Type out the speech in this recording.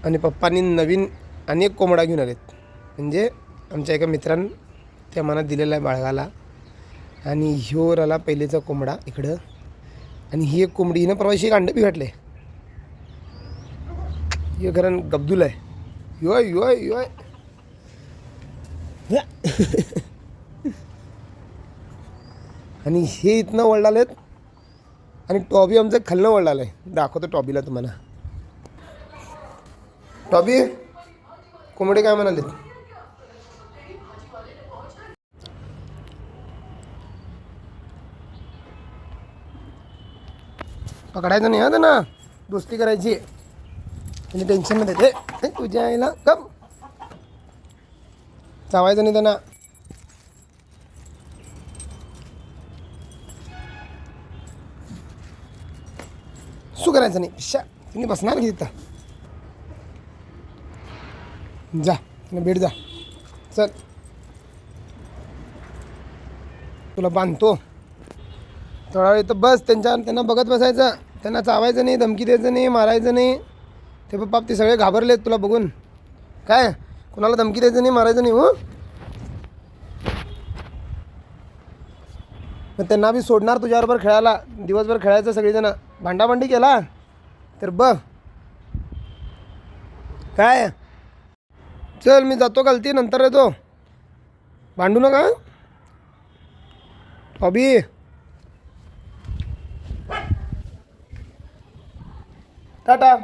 आणि पप्पांनी नवीन अनेक कोंबडा घेऊन आलेत. म्हणजे आमच्या एका मित्रानं त्या मनात दिलेला आहे बाळगाला. आणि ह्यो राहिला पहिलेचा कोंबडा इकडं. आणि ही एक कोंबडी हिनं प्रवाशी एक अंडं बी घातले. हे कारण गब्दूल आहे. योय योय योय आणि हे इथनं वळालेत. आणि टॉबी आमचं खालनं वळालं आहे. दाखवतो टॉबीला तुम्हाला. टॉबी कोंबडे काय म्हणाले? पकडायचं नाही हा ना, दोस्ती करायची. म्हणजे टेन्शनमध्ये ते तुझ्या आईला कम चावायचं नाही त्यांना. शू करायचं नाही. शा तुम्ही बसणार की तिथं. जा त्यांना भेट जा. चल तुला बांधतो. थोडा वेळ इथं बस. त्यांना बघत बसायचं. त्यांना चावायचं नाही, धमकी द्यायचं नाही, मारायचं नाही. ते बाप ते सगळे घाबरलेत तुला बघून. काय कुणाला धमकी द्यायचं नाही, मारायचं नाही. हो मग त्यांना बी सोडणार तुझ्याबरोबर खेळायला. दिवसभर खेळायचं सगळेजण. भांडाभांडी केला तर बघ काय. चल मी जातो गलती, नंतर येतो. भांडू नका हॉबी. टाटा.